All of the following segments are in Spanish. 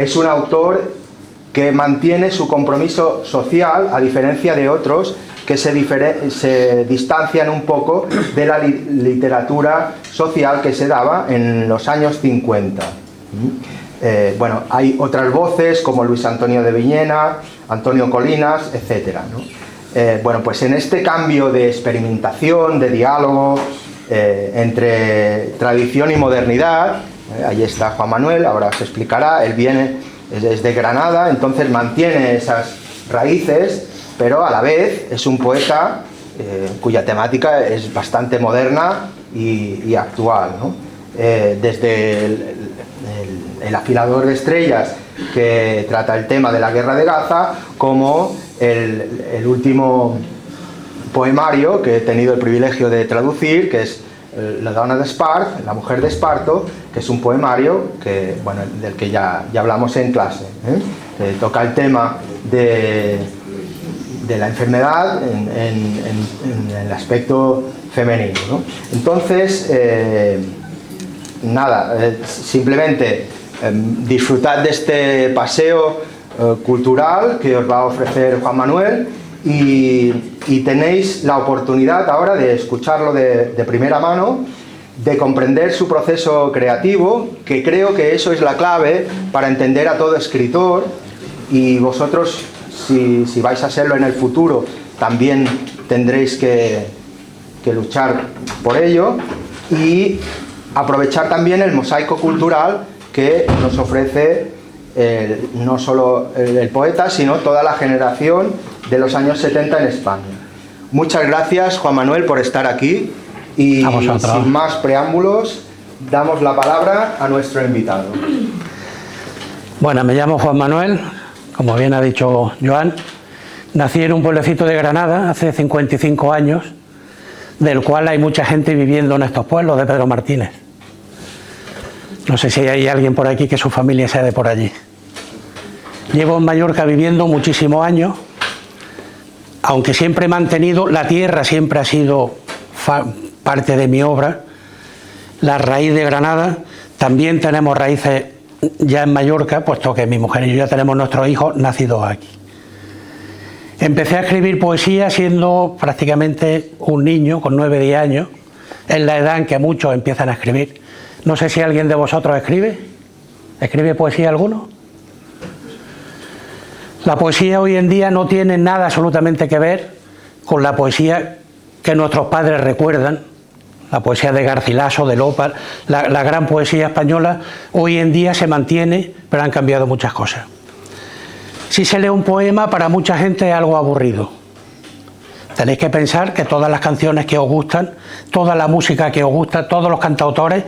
Es un autor que mantiene su compromiso social, a diferencia de otros que se distancian un poco de la literatura social que se daba en los años 50. Bueno, hay otras voces como Luis Antonio de Villena, Antonio Colinas, etc., ¿no? Bueno, pues en este cambio de experimentación, de diálogo entre tradición y modernidad, ahí está Juan Manuel, ahora os explicará, él viene desde Granada, entonces mantiene esas raíces, pero a la vez es un poeta cuya temática es bastante moderna y actual, ¿no? Desde el afilador de estrellas, que trata el tema de la guerra de Gaza, como el último poemario que he tenido el privilegio de traducir, que es La dona de Espart, La mujer de Esparto, que es un poemario que, bueno, del que ya hablamos en clase, que toca el tema de la enfermedad en el aspecto femenino, ¿no? Entonces, nada, simplemente disfrutad de este paseo cultural que os va a ofrecer Juan Manuel y tenéis la oportunidad ahora de escucharlo de primera mano, de comprender su proceso creativo, que creo que eso es la clave para entender a todo escritor, y vosotros, si vais a serlo en el futuro, también tendréis que luchar por ello, y aprovechar también el mosaico cultural que nos ofrece no solo el poeta, sino toda la generación de los años 70 en España. Muchas gracias, Juan Manuel, por estar aquí, y sin más preámbulos damos la palabra a nuestro invitado. Bueno, me llamo Juan Manuel, como bien ha dicho Joan. Nací en un pueblecito de Granada hace 55 años, del cual hay mucha gente viviendo en estos pueblos de Pedro Martínez. No sé si hay alguien por aquí que su familia sea de por allí. Llevo en Mallorca viviendo muchísimos años, aunque siempre he mantenido, la tierra siempre ha sido parte de mi obra, la raíz de Granada. También tenemos raíces ya en Mallorca, puesto que mi mujer y yo ya tenemos nuestros hijos nacidos aquí. Empecé a escribir poesía siendo prácticamente un niño, con 9 o 10 años, es la edad en que muchos empiezan a escribir. No sé si alguien de vosotros escribe. ¿Escribe poesía alguno? La poesía hoy en día no tiene nada absolutamente que ver con la poesía que nuestros padres recuerdan, la poesía de Garcilaso, de Lopa, la gran poesía española hoy en día se mantiene, pero han cambiado muchas cosas. Si se lee un poema, para mucha gente es algo aburrido. Tenéis que pensar que todas las canciones que os gustan, toda la música que os gusta, todos los cantautores,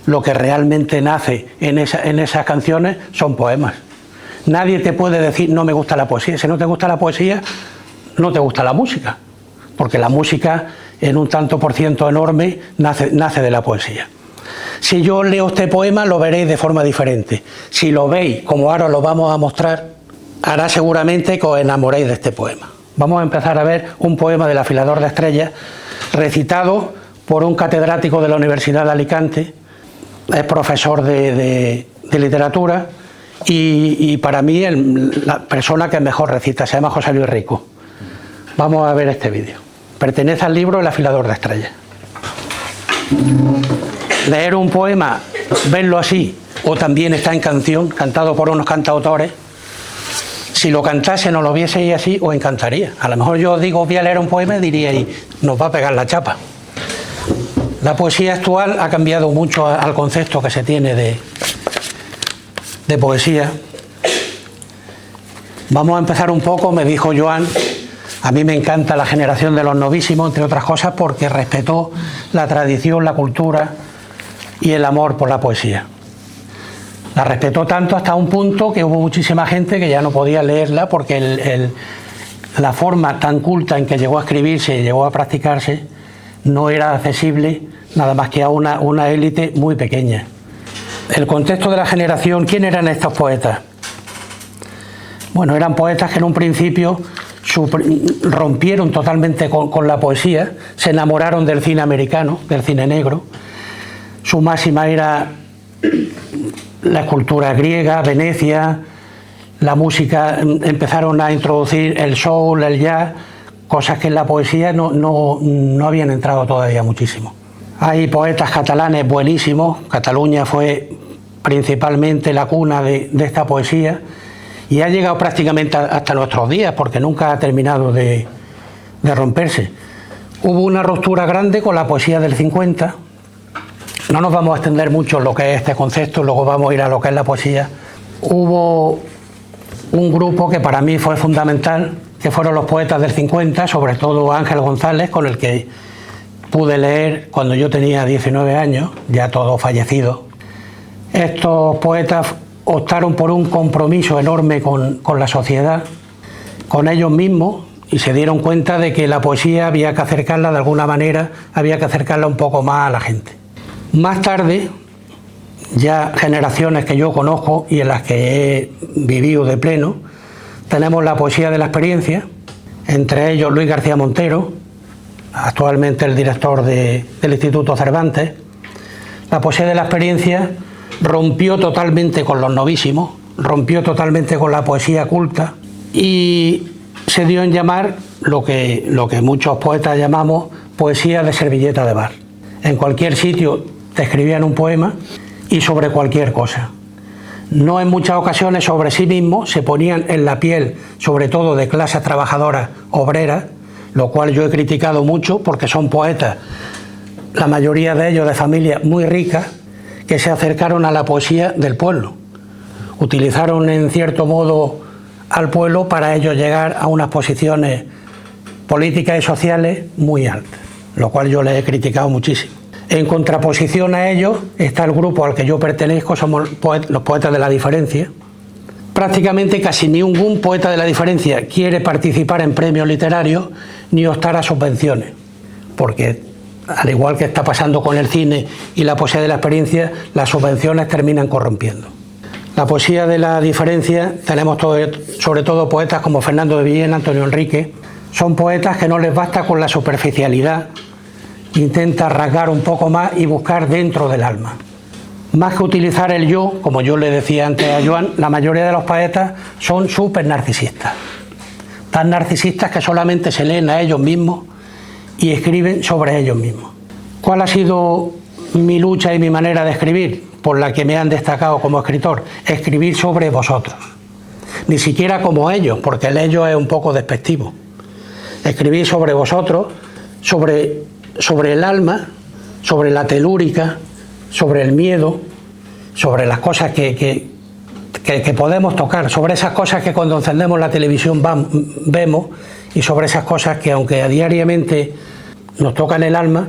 lo que realmente nace en esas canciones son poemas. Nadie te puede decir no me gusta la poesía. Si no te gusta la poesía, no te gusta la música, porque la música en un tanto por ciento enorme nace de la poesía. Si yo leo este poema, lo veréis de forma diferente. Si lo veis como ahora lo vamos a mostrar, hará seguramente que os enamoréis de este poema. Vamos a empezar a ver un poema del Afilador de Estrellas, recitado por un catedrático de la Universidad de Alicante, es profesor de literatura, y para mí la persona que mejor recita, se llama José Luis Rico. Vamos a ver este vídeo. Pertenece al libro El Afilador de Estrellas. Leer un poema, verlo así, o también está en canción, cantado por unos cantautores. Si lo cantase, no lo vieseis así, os encantaría. A lo mejor yo os digo, voy a leer un poema y diríais, nos va a pegar la chapa. La poesía actual ha cambiado mucho al concepto que se tiene de poesía. Vamos a empezar un poco, me dijo Joan, a mí me encanta la generación de los novísimos, entre otras cosas, porque respetó la tradición, la cultura y el amor por la poesía. La respetó tanto hasta un punto que hubo muchísima gente que ya no podía leerla porque la forma tan culta en que llegó a escribirse y llegó a practicarse no era accesible nada más que a una élite muy pequeña. El contexto de la generación, ¿quién eran estos poetas? Bueno, eran poetas que en un principio rompieron totalmente con la poesía, se enamoraron del cine americano, del cine negro. Su máxima era la escultura griega, Venecia, la música, empezaron a introducir el soul, el jazz, cosas que en la poesía no habían entrado todavía muchísimo. Hay poetas catalanes buenísimos. Cataluña fue principalmente la cuna de esta poesía y ha llegado prácticamente hasta nuestros días, porque nunca ha terminado de romperse. Hubo una ruptura grande con la poesía del 50. No nos vamos a extender mucho en lo que es este concepto, luego vamos a ir a lo que es la poesía. Hubo un grupo que para mí fue fundamental, que fueron los poetas del 50, sobre todo Ángel González, con el que pude leer cuando yo tenía 19 años, ya todos fallecidos. Estos poetas optaron por un compromiso enorme con la sociedad, con ellos mismos, y se dieron cuenta de que la poesía había que acercarla de alguna manera, había que acercarla un poco más a la gente. Más tarde, ya generaciones que yo conozco y en las que he vivido de pleno, tenemos la poesía de la experiencia, entre ellos Luis García Montero, actualmente el director del Instituto Cervantes. La poesía de la experiencia rompió totalmente con los novísimos, rompió totalmente con la poesía culta y se dio en llamar lo que muchos poetas llamamos poesía de servilleta de bar. En cualquier sitio te escribían un poema y sobre cualquier cosa. No en muchas ocasiones sobre sí mismos, se ponían en la piel, sobre todo de clases trabajadoras obreras, lo cual yo he criticado mucho porque son poetas, la mayoría de ellos de familias muy ricas, que se acercaron a la poesía del pueblo. Utilizaron en cierto modo al pueblo para ellos llegar a unas posiciones políticas y sociales muy altas, lo cual yo les he criticado muchísimo. En contraposición a ellos está el grupo al que yo pertenezco, somos los poetas de la diferencia. Prácticamente casi ningún poeta de la diferencia quiere participar en premios literarios ni optar a subvenciones, porque al igual que está pasando con el cine y la poesía de la experiencia, las subvenciones terminan corrompiendo. La poesía de la diferencia, tenemos sobre todo poetas como Fernando de Villena, Antonio Enrique, son poetas que no les basta con la superficialidad, intenta rasgar un poco más y buscar dentro del alma. Más que utilizar el yo, como yo le decía antes a Joan, la mayoría de los poetas son súper narcisistas. Tan narcisistas que solamente se leen a ellos mismos y escriben sobre ellos mismos. ¿Cuál ha sido mi lucha y mi manera de escribir? Por la que me han destacado como escritor, escribir sobre vosotros. Ni siquiera como ellos, porque el ellos es un poco despectivo. Escribir sobre vosotros, sobre el alma, sobre la telúrica, sobre el miedo, sobre las cosas que podemos tocar, sobre esas cosas que cuando encendemos la televisión vemos y sobre esas cosas que aunque diariamente nos tocan el alma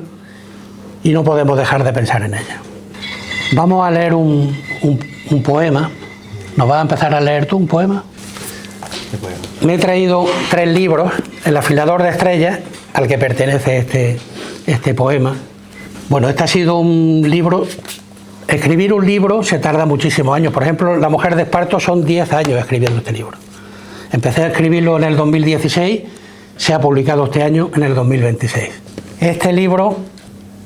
y no podemos dejar de pensar en ellas. Vamos a leer un poema. ¿Nos vas a empezar a leer tú un poema? Me he traído 3 libros, El afilador de estrellas, al que pertenece este poema. Bueno, este ha sido un libro. Escribir un libro se tarda muchísimos años. Por ejemplo, La mujer de Esparto son 10 años escribiendo este libro. Empecé a escribirlo en el 2016, se ha publicado este año en el 2026. Este libro,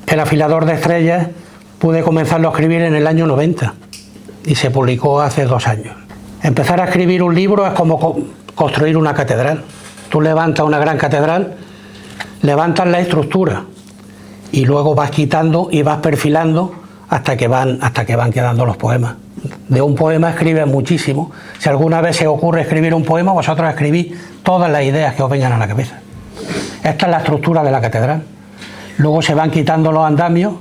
El afilador de estrellas, pude comenzarlo a escribir en el año 90 y se publicó hace 2 años. Empezar a escribir un libro es como construir una catedral. Tú levantas una gran catedral, levantas la estructura y luego vas quitando y vas perfilando hasta que van quedando los poemas. De un poema escribes muchísimo. Si alguna vez se os ocurre escribir un poema, vosotros escribís todas las ideas que os vengan a la cabeza. Esta es la estructura de la catedral. Luego se van quitando los andamios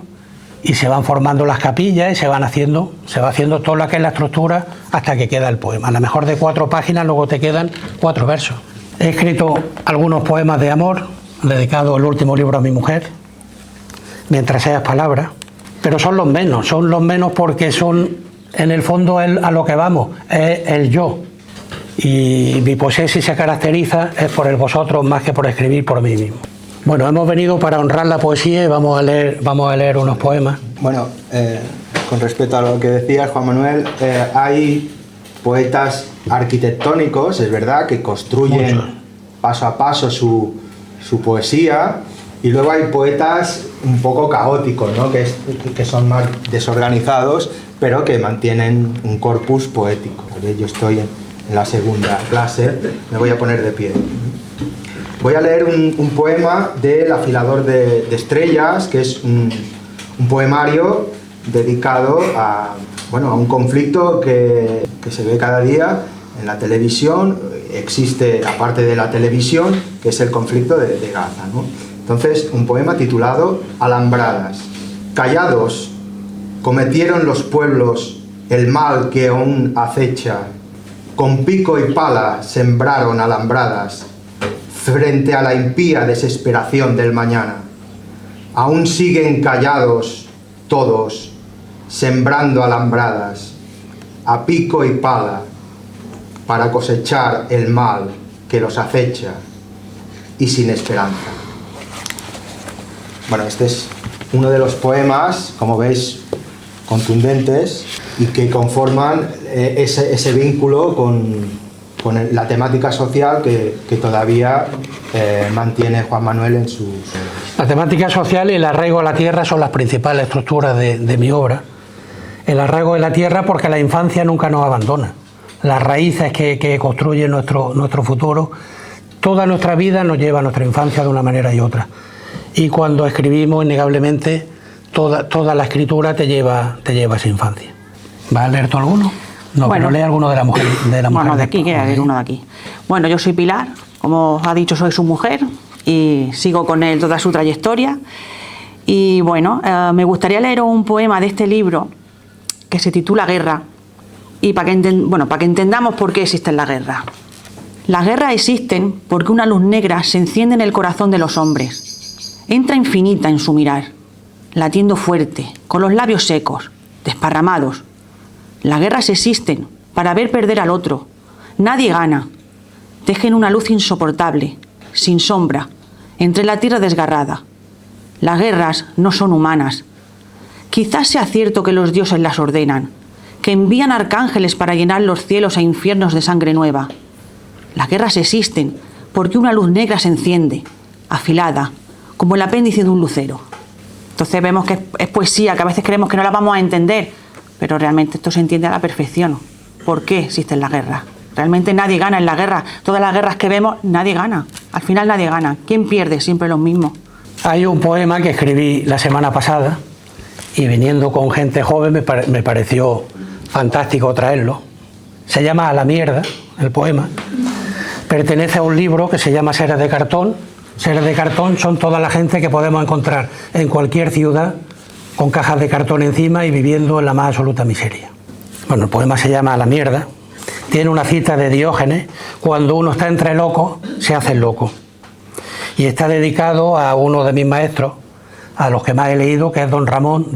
y se van formando las capillas y se va haciendo toda la que es la estructura hasta que queda el poema. A lo mejor de 4 páginas luego te quedan 4 versos. He escrito algunos poemas de amor, dedicado el último libro a mi mujer, Mientras seas palabra, pero son los menos porque son, en el fondo, a lo que vamos, es el yo. Y mi poesía, si se caracteriza, es por el vosotros más que por escribir por mí mismo. Bueno, hemos venido para honrar la poesía y vamos a leer unos poemas. Bueno, con respecto a lo que decías, Juan Manuel, hay poetas arquitectónicos, es verdad, que construyen paso a paso su poesía, y luego hay poetas un poco caóticos, ¿no? que son más desorganizados, pero que mantienen un corpus poético, ¿vale? Yo estoy en la segunda clase, me voy a poner de pie. Voy a leer un poema del Afilador de estrellas, que es un poemario dedicado a un conflicto que se ve cada día en la televisión. Existe, aparte de la televisión, que es el conflicto de Gaza, ¿no? Entonces, un poema titulado Alambradas. Callados cometieron los pueblos el mal que aún acecha, con pico y pala sembraron alambradas, frente a la impía desesperación del mañana. Aún siguen callados todos, sembrando alambradas, a pico y pala, para cosechar el mal que los acecha, y sin esperanza. Bueno, este es uno de los poemas, como veis, contundentes, y que conforman ese vínculo con la temática social que todavía mantiene Juan Manuel en sus... La temática social y el arraigo a la tierra son las principales estructuras de mi obra. El arraigo de la tierra porque la infancia nunca nos abandona. Las raíces que construyen nuestro futuro, toda nuestra vida nos lleva a nuestra infancia de una manera y otra. Y cuando escribimos, innegablemente, toda la escritura te lleva a esa infancia. ¿Vas a leer tú alguno? No, bueno, pero lee alguno de la mujer. Bueno, de aquí, que leer uno de aquí. Bueno, yo soy Pilar, como os ha dicho, soy su mujer y sigo con él toda su trayectoria. Y bueno, me gustaría leer un poema de este libro que se titula Guerra, y para que entendamos por qué existen las guerras. Las guerras existen porque una luz negra se enciende en el corazón de los hombres. Entra infinita en su mirar, latiendo fuerte, con los labios secos, desparramados. Las guerras existen para ver perder al otro. Nadie gana. Tejen una luz insoportable, sin sombra, entre la tierra desgarrada. Las guerras no son humanas. Quizás sea cierto que los dioses las ordenan, que envían arcángeles para llenar los cielos e infiernos de sangre nueva. Las guerras existen porque una luz negra se enciende, afilada, como el apéndice de un lucero. Entonces vemos que es poesía, que a veces creemos que no la vamos a entender, pero realmente esto se entiende a la perfección. ¿Por qué existen las guerras? Realmente nadie gana en la guerra. Todas las guerras que vemos, nadie gana. Al final nadie gana. ¿Quién pierde? Siempre los mismos. Hay un poema que escribí la semana pasada y viniendo con gente joven me pareció fantástico traerlo. Se llama A la mierda, el poema. Pertenece a un libro que se llama Seres de cartón. Seres de cartón son toda la gente que podemos encontrar en cualquier ciudad con cajas de cartón encima y viviendo en la más absoluta miseria. Bueno, el poema se llama A la mierda. Tiene una cita de Diógenes: cuando uno está entre locos, se hace loco. Y está dedicado a uno de mis maestros, a los que más he leído, que es don Ramón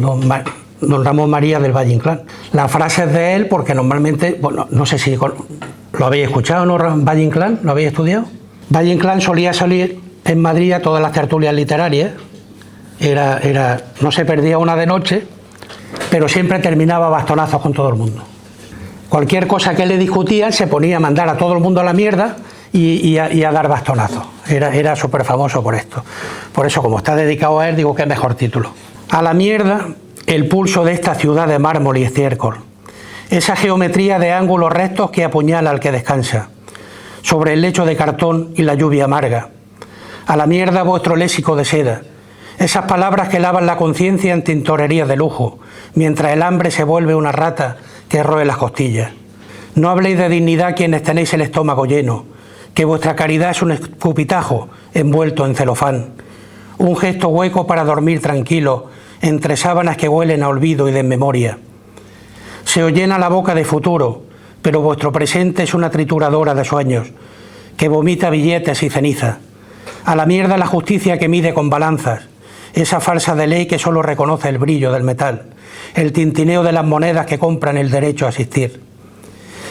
María del Valle Inclán. La frase es de él porque normalmente, bueno, no sé si lo habéis escuchado, ¿no? Valle Inclán, ¿lo habéis estudiado? Valle Inclán solía salir en Madrid a todas las tertulias literarias. No se perdía una de noche, pero siempre terminaba a bastonazos con todo el mundo. Cualquier cosa que le discutían se ponía a mandar a todo el mundo a la mierda y a dar bastonazos. Era súper famoso por esto. Por eso, como está dedicado a él, digo que es mejor título. A la mierda, el pulso de esta ciudad de mármol y estiércol. Esa geometría de ángulos rectos que apuñala al que descansa. Sobre el lecho de cartón y la lluvia amarga. A la mierda vuestro léxico de seda. Esas palabras que lavan la conciencia en tintorerías de lujo, mientras el hambre se vuelve una rata que roe las costillas. No habléis de dignidad quienes tenéis el estómago lleno, que vuestra caridad es un escupitajo envuelto en celofán, un gesto hueco para dormir tranquilo entre sábanas que huelen a olvido y desmemoria. Se os llena la boca de futuro, pero vuestro presente es una trituradora de sueños, que vomita billetes y ceniza. A la mierda la justicia que mide con balanzas, esa falsa de ley que solo reconoce el brillo del metal, el tintineo de las monedas que compran el derecho a asistir.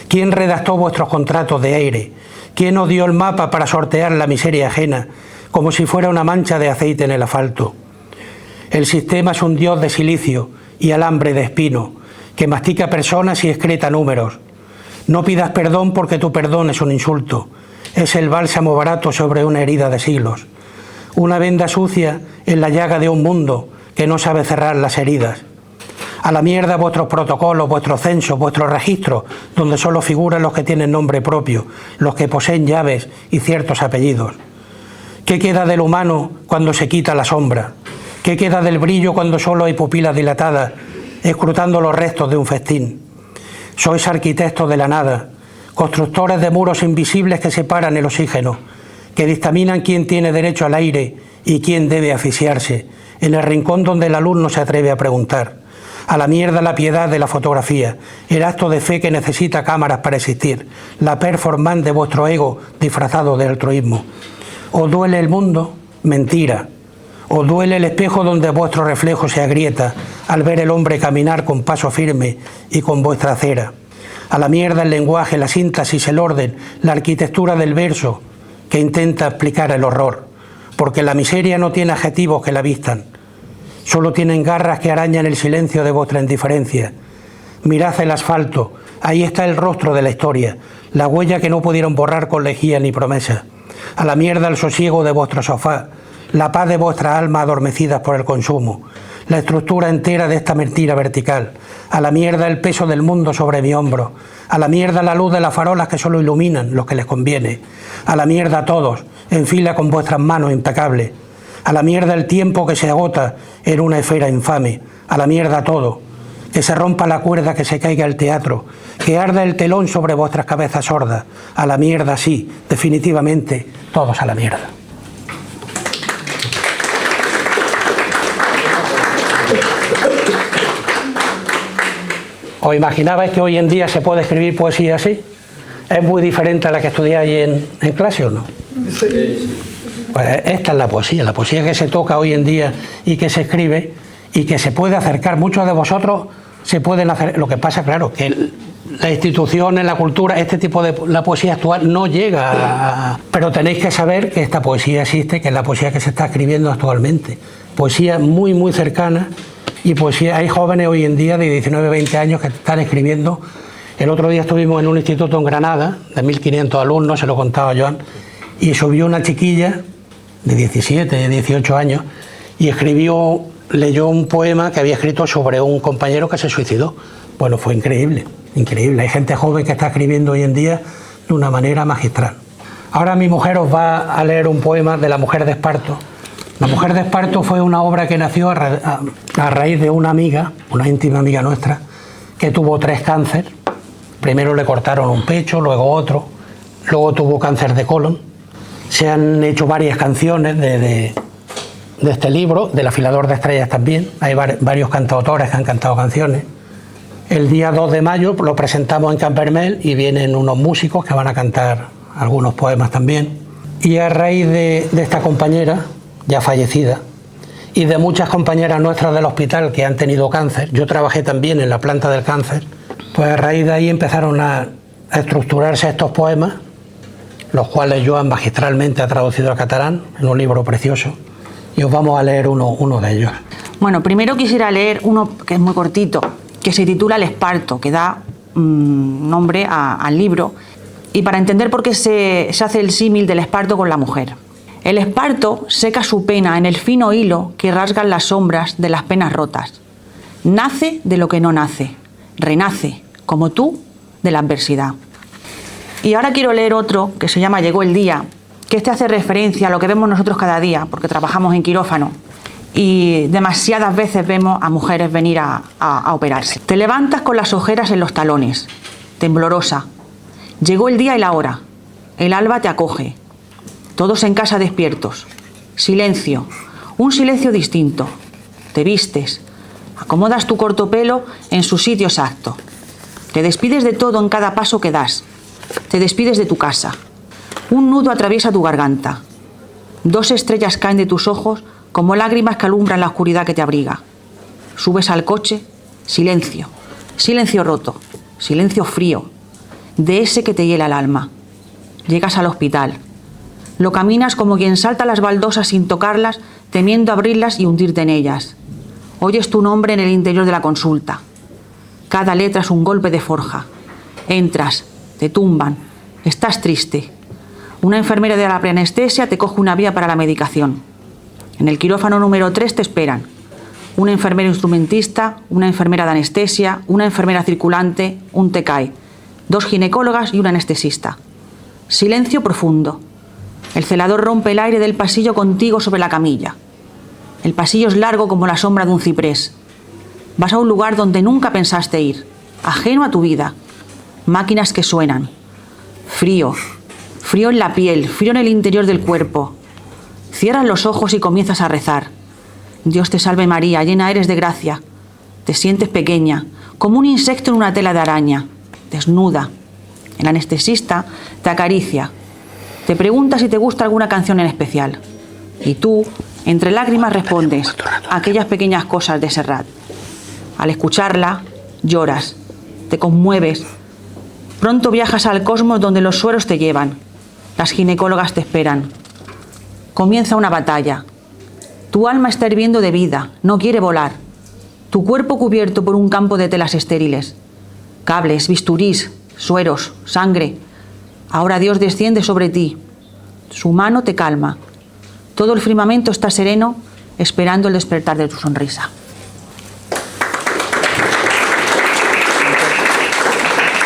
¿Quién redactó vuestros contratos de aire? ¿Quién os dio el mapa para sortear la miseria ajena, como si fuera una mancha de aceite en el asfalto? El sistema es un dios de silicio y alambre de espino, que mastica personas y excreta números. No pidas perdón porque tu perdón es un insulto. Es el bálsamo barato sobre una herida de siglos. Una venda sucia en la llaga de un mundo que no sabe cerrar las heridas. A la mierda vuestros protocolos, vuestros censos, vuestros registros, donde solo figuran los que tienen nombre propio, los que poseen llaves y ciertos apellidos. ¿Qué queda del humano cuando se quita la sombra? ¿Qué queda del brillo cuando solo hay pupilas dilatadas, escrutando los restos de un festín? Sois arquitectos de la nada, constructores de muros invisibles que separan el oxígeno, que dictaminan quién tiene derecho al aire y quién debe asfixiarse, en el rincón donde la luz no se atreve a preguntar. A la mierda la piedad de la fotografía, el acto de fe que necesita cámaras para existir, la performance de vuestro ego disfrazado de altruismo. ¿Os duele el mundo? Mentira. ¿Os duele el espejo donde vuestro reflejo se agrieta al ver el hombre caminar con paso firme y con vuestra cera? A la mierda el lenguaje, la síntesis, el orden, la arquitectura del verso que intenta explicar el horror, porque la miseria no tiene adjetivos que la vistan. Solo tienen garras que arañan el silencio de vuestra indiferencia. Mirad el asfalto, ahí está el rostro de la historia, la huella que no pudieron borrar con lejía ni promesa. A la mierda el sosiego de vuestro sofá, la paz de vuestra alma adormecidas por el consumo, la estructura entera de esta mentira vertical. A la mierda el peso del mundo sobre mi hombro, a la mierda la luz de las farolas que solo iluminan lo que les conviene. A la mierda todos, en fila con vuestras manos impecables. A la mierda el tiempo que se agota en una esfera infame. A la mierda todo. Que se rompa la cuerda, que se caiga el teatro, que arda el telón sobre vuestras cabezas sordas. A la mierda, sí, definitivamente, todos a la mierda. ¿Os imaginabais que hoy en día se puede escribir poesía así? ¿Es muy diferente a la que estudiáis en clase o no? Sí. Pues esta es la poesía que se toca hoy en día y que se escribe y que se puede acercar. Muchos de vosotros se pueden hacer. Lo que pasa, claro, que la institución, en la cultura, este tipo de la poesía actual no llega a... Pero tenéis que saber que esta poesía existe, que es la poesía que se está escribiendo actualmente. Poesía muy, muy cercana y poesía... Hay jóvenes hoy en día de 19, 20 años que están escribiendo. El otro día estuvimos en un instituto en Granada, de 1.500 alumnos, se lo contaba Joan, y subió una chiquilla de 17, 18 años y leyó un poema que había escrito sobre un compañero que se suicidó. Bueno, fue increíble, increíble. Hay gente joven que está escribiendo hoy en día de una manera magistral. Ahora mi mujer os va a leer un poema de La mujer de Esparto. La mujer de Esparto fue una obra que nació a raíz de una amiga, una íntima amiga nuestra, que tuvo 3 cánceres. Primero le cortaron un pecho, luego otro, luego tuvo cáncer de colon. Se han hecho varias canciones de este libro, del Afilador de Estrellas también. Hay varios cantautores que han cantado canciones. El día 2 de mayo lo presentamos en Campermel y vienen unos músicos que van a cantar algunos poemas también. Y a raíz de esta compañera, ya fallecida, y de muchas compañeras nuestras del hospital que han tenido cáncer, yo trabajé también en la planta del cáncer, pues a raíz de ahí empezaron a estructurarse estos poemas, los cuales Joan magistralmente ha traducido al catalán en un libro precioso, y os vamos a leer uno de ellos. Bueno, primero quisiera leer uno que es muy cortito, que se titula El Esparto, que da nombre al libro, y para entender por qué se hace el símil del esparto con la mujer. El esparto seca su pena en el fino hilo que rasgan las sombras de las penas rotas. Nace de lo que no nace, renace, como tú, de la adversidad. Y ahora quiero leer otro que se llama Llegó el día, que este hace referencia a lo que vemos nosotros cada día, porque trabajamos en quirófano y demasiadas veces vemos a mujeres venir a operarse. Te levantas con las ojeras en los talones, temblorosa. Llegó el día y la hora. El alba te acoge. Todos en casa despiertos. Silencio. Un silencio distinto. Te vistes. Acomodas tu corto pelo en su sitio exacto. Te despides de todo en cada paso que das. Te despides de tu casa. Un nudo atraviesa tu garganta. 2 estrellas caen de tus ojos como lágrimas que alumbran la oscuridad que te abriga. Subes al coche. Silencio. Silencio roto. Silencio frío. De ese que te hiela el alma. Llegas al hospital. Lo caminas como quien salta las baldosas sin tocarlas, temiendo abrirlas y hundirte en ellas. Oyes tu nombre en el interior de la consulta. Cada letra es un golpe de forja. Entras, te tumban, estás triste. Una enfermera de la preanestesia te coge una vía para la medicación. En el quirófano número 3 te esperan. un enfermero instrumentista, una enfermera de anestesia, una enfermera circulante, un TCAE, 2 ginecólogas y un anestesista. Silencio profundo. El celador rompe el aire del pasillo contigo sobre la camilla. El pasillo es largo como la sombra de un ciprés. Vas a un lugar donde nunca pensaste ir, ajeno a tu vida. Máquinas que suenan. Frío. Frío en la piel, frío en el interior del cuerpo. Cierras los ojos y comienzas a rezar. Dios te salve María, llena eres de gracia. Te sientes pequeña, como un insecto en una tela de araña, desnuda. El anestesista te acaricia. Te pregunta si te gusta alguna canción en especial. Y tú, entre lágrimas, respondes aquellas pequeñas cosas de Serrat. Al escucharla, lloras, te conmueves. Pronto viajas al cosmos donde los sueros te llevan. Las ginecólogas te esperan. Comienza una batalla. Tu alma está hirviendo de vida, no quiere volar. Tu cuerpo cubierto por un campo de telas estériles. Cables, bisturís, sueros, sangre. Ahora Dios desciende sobre ti. Su mano te calma. Todo el firmamento está sereno, esperando el despertar de tu sonrisa.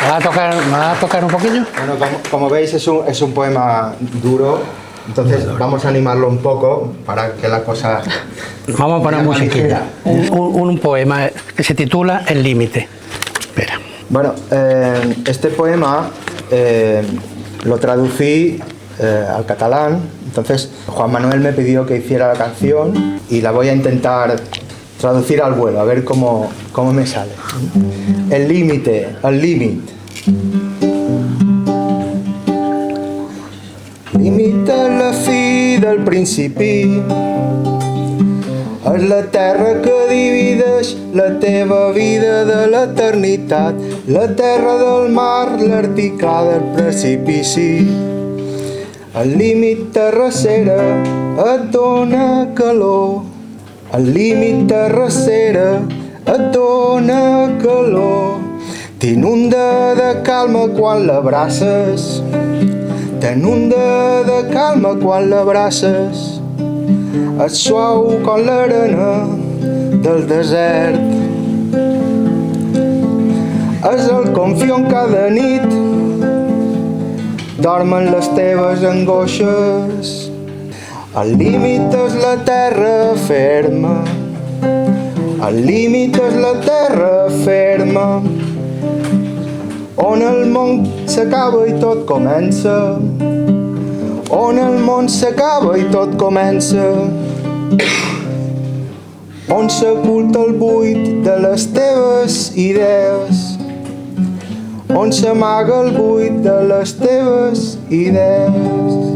¿Me va a tocar un poquillo? Bueno, como veis es un poema duro, entonces vamos a animarlo un poco para que la cosa... Vamos a poner musiquilla. Un poema que se titula El límite. Espera. Bueno, este poema lo traducí al catalán, entonces Juan Manuel me pidió que hiciera la canción y la voy a intentar traducir al vuelo, a ver cómo me sale. El límite, el límit. Limita la fi del principi. És la terra que divideix la teva vida de l'eternitat, la terra del mar, l'article del precipici. El límit terracera et dona calor, el límit terracera et dona calor. T'inunda de calma quan l'abraces, t'inunda de calma quan l'abraces. És suau com l'arena del desert. És el confion cada nit, dormen les teves angoixes. El límit és la terra ferma, el límit és la terra ferma, on el món s'acaba i tot comença, on el món s'acaba i tot comença, on s'oculta el buit de les teves idees, on s'amaga el buit de les teves idees.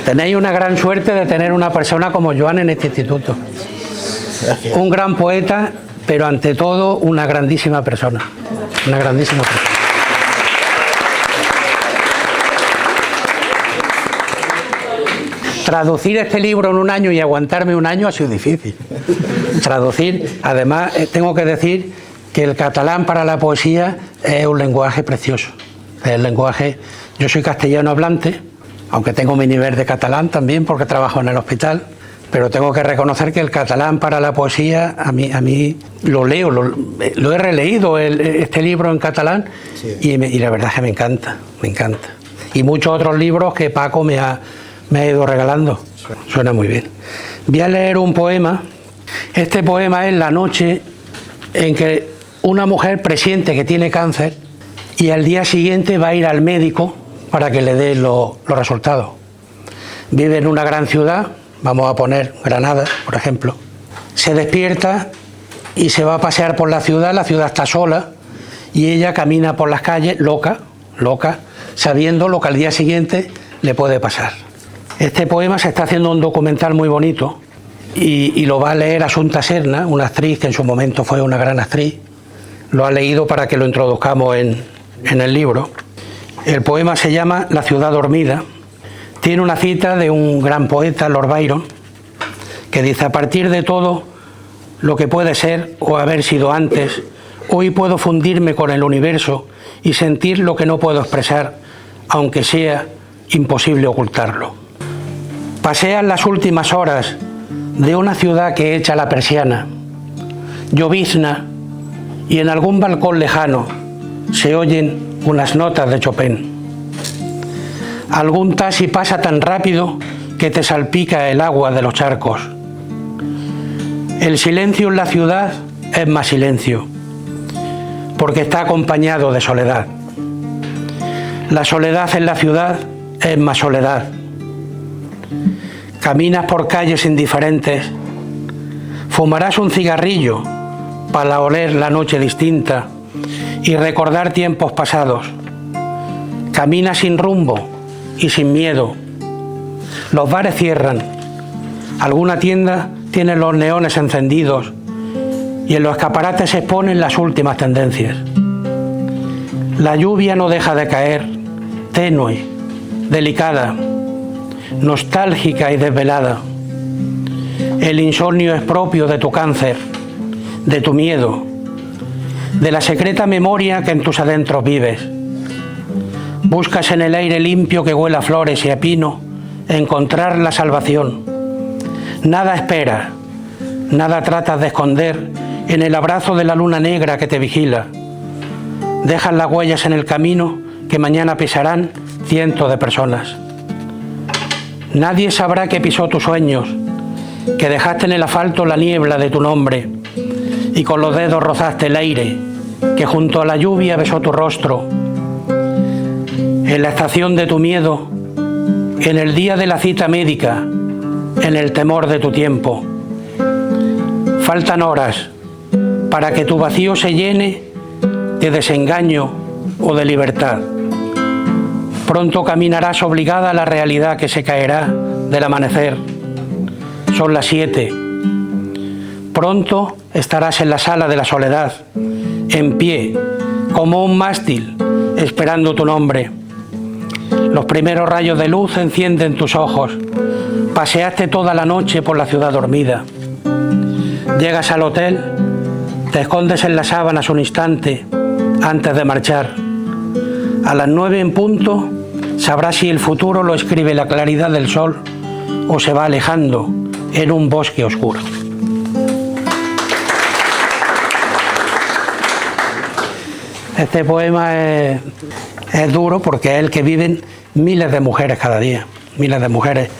Tenéis una gran suerte de tener una persona como Joan en este instituto. Gracias. Un gran poeta, pero ante todo una grandísima persona. Una grandísima persona. Traducir este libro en un año y aguantarme un año ha sido difícil. Traducir, además, tengo que decir que el catalán para la poesía es un lenguaje precioso. El lenguaje, yo soy castellano hablante, aunque tengo mi nivel de catalán también porque trabajo en el hospital, pero tengo que reconocer que el catalán para la poesía, a mí lo leo, lo he releído este libro en catalán, sí. y la verdad es que me encanta. Y muchos otros libros que Paco me ha ido regalando. Suena muy bien. Voy a leer un poema. Este poema es la noche en que una mujer presiente que tiene cáncer y al día siguiente va a ir al médico para que le dé los resultados. Vive en una gran ciudad, vamos a poner Granada, por ejemplo. Se despierta y se va a pasear por la ciudad está sola y ella camina por las calles loca, sabiendo lo que al día siguiente le puede pasar. Este poema se está haciendo un documental muy bonito y lo va a leer Assumpta Serna, una actriz que en su momento fue una gran actriz. Lo ha leído para que lo introduzcamos en el libro. El poema se llama La ciudad dormida. Tiene una cita de un gran poeta, Lord Byron, que dice: a partir de todo lo que puede ser o haber sido antes, hoy puedo fundirme con el universo y sentir lo que no puedo expresar, aunque sea imposible ocultarlo. Pasean las últimas horas de una ciudad que echa la persiana, llovizna, y en algún balcón lejano se oyen unas notas de Chopin. Algún taxi pasa tan rápido que te salpica el agua de los charcos. El silencio en la ciudad es más silencio, porque está acompañado de soledad. La soledad en la ciudad es más soledad. Caminas por calles indiferentes, fumarás un cigarrillo para oler la noche distinta y recordar tiempos pasados. Caminas sin rumbo y sin miedo. Los bares cierran, alguna tienda tiene los neones encendidos y en los escaparates se exponen las últimas tendencias. La lluvia no deja de caer, tenue, delicada, nostálgica y desvelada. El insomnio es propio de tu cáncer, de tu miedo, de la secreta memoria que en tus adentros vives. Buscas en el aire limpio que huela a flores y a pino encontrar la salvación. Nada esperas, nada tratas de esconder en el abrazo de la luna negra que te vigila. Dejas las huellas en el camino que mañana pisarán cientos de personas. Nadie sabrá que pisó tus sueños, que dejaste en el asfalto la niebla de tu nombre y con los dedos rozaste el aire, que junto a la lluvia besó tu rostro. En la estación de tu miedo, en el día de la cita médica, en el temor de tu tiempo. Faltan horas para que tu vacío se llene de desengaño o de libertad. Pronto caminarás obligada a la realidad que se caerá del amanecer. Son las 7. Pronto estarás en la sala de la soledad, en pie, como un mástil, esperando tu nombre. Los primeros rayos de luz encienden tus ojos. Paseaste toda la noche por la ciudad dormida. Llegas al hotel, te escondes en las sábanas un instante antes de marchar. A las 9 en punto sabrás si el futuro lo escribe la claridad del sol o se va alejando en un bosque oscuro. Este poema es duro porque es el que viven miles de mujeres cada día, miles de mujeres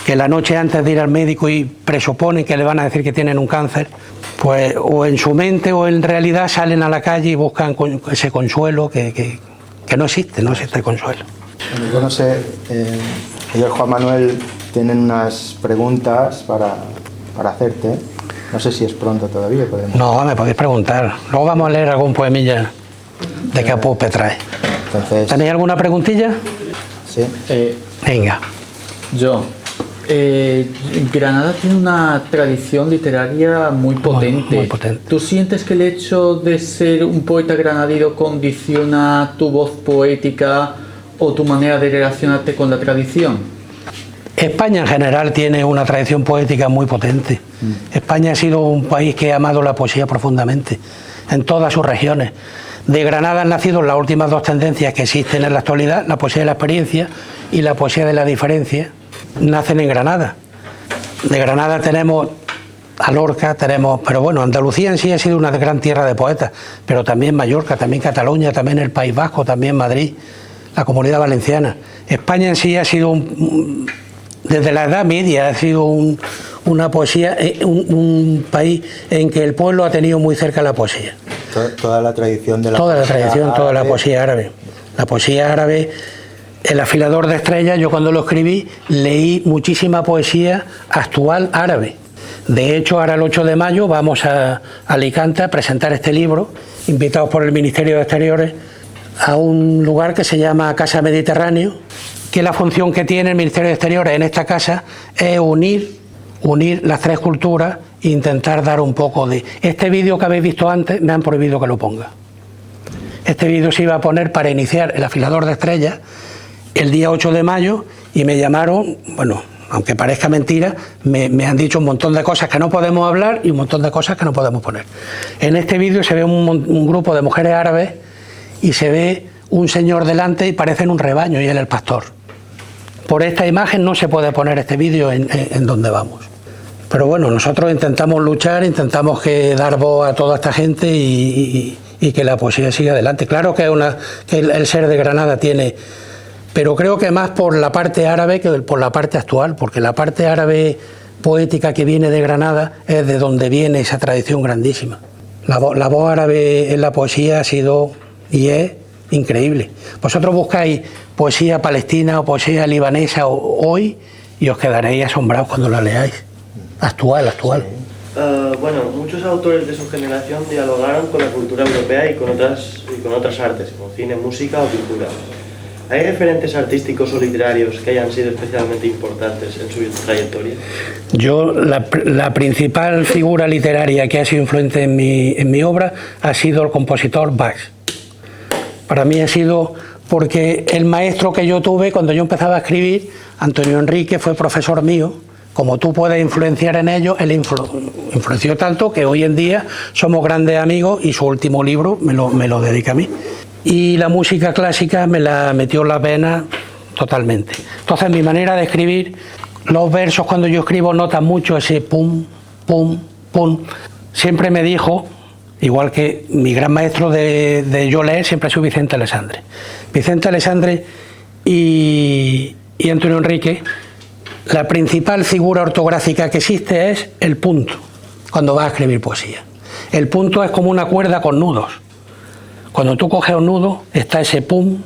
que la noche antes de ir al médico y presuponen que le van a decir que tienen un cáncer, pues o en su mente o en realidad salen a la calle y buscan ese consuelo que no existe consuelo. Bueno, yo no sé, señor Juan Manuel, tienen unas preguntas para hacerte. No sé si es pronto todavía. No, me podéis preguntar. Luego vamos a leer algún poemilla de Capó Petrae. Entonces, ¿tenéis alguna preguntilla? Sí. Venga. Granada tiene una tradición literaria muy potente. Muy potente. ¿Tú sientes que el hecho de ser un poeta granadino condiciona tu voz poética o tu manera de relacionarte con la tradición? España en general tiene una tradición poética muy potente. España ha sido un país que ha amado la poesía profundamente, en todas sus regiones. De Granada han nacido las últimas dos tendencias que existen en la actualidad, la poesía de la experiencia y la poesía de la diferencia, nacen en Granada. De Granada tenemos a Lorca, pero bueno, Andalucía en sí ha sido una gran tierra de poetas, pero también Mallorca, también Cataluña, también el País Vasco, también Madrid, la Comunidad Valenciana. España en sí ha sido, desde la Edad Media, ha sido una poesía, un país en que el pueblo ha tenido muy cerca la poesía. Toda la tradición de la toda la tradición, toda la poesía árabe. La poesía árabe, El afilador de estrellas, yo cuando lo escribí leí muchísima poesía actual árabe. De hecho, ahora el 8 de mayo vamos a Alicante a presentar este libro, invitados por el Ministerio de Exteriores, a un lugar que se llama Casa Mediterráneo, que la función que tiene el Ministerio de Exteriores en esta casa es unir las tres culturas e intentar dar un poco de... Este vídeo que habéis visto antes me han prohibido que lo ponga. Este vídeo se iba a poner para iniciar El afilador de estrellas el día 8 de mayo y me llamaron, bueno, aunque parezca mentira, me han dicho un montón de cosas que no podemos hablar y un montón de cosas que no podemos poner. En este vídeo se ve un grupo de mujeres árabes y se ve un señor delante y parecen un rebaño y él el pastor. por esta imagen no se puede poner este vídeo en donde vamos. Pero bueno, nosotros intentamos luchar, intentamos dar voz a toda esta gente y que la poesía siga adelante. Claro que el Ser de Granada tiene, pero creo que más por la parte árabe que por la parte actual, porque la parte árabe poética que viene de Granada es de donde viene esa tradición grandísima. La voz árabe en la poesía ha sido y es increíble. Vosotros buscáis poesía palestina o poesía libanesa hoy y os quedaréis asombrados cuando la leáis. Actual. Bueno, muchos autores de su generación dialogaron con la cultura europea y con otras artes, como cine, música o pintura. ¿Hay referentes artísticos o literarios que hayan sido especialmente importantes en su trayectoria? Yo, la principal figura literaria que ha sido influente en mi obra ha sido el compositor Bach. Para mí ha sido porque el maestro que yo tuve cuando yo empezaba a escribir, Antonio Enrique, fue profesor mío. Como tú puedes influenciar en ellos, él influenció tanto que hoy en día somos grandes amigos y su último libro me lo dedica a mí. Y la música clásica me la metió en la vena totalmente. Entonces mi manera de escribir, los versos cuando yo escribo notan mucho ese pum, pum, pum. Siempre me dijo, igual que mi gran maestro de yo leer, siempre ha sido Vicente Alessandre. Vicente Alessandre y Antonio Enrique, la principal figura ortográfica que existe es el punto, cuando vas a escribir poesía. El punto es como una cuerda con nudos. Cuando tú coges un nudo, está ese pum,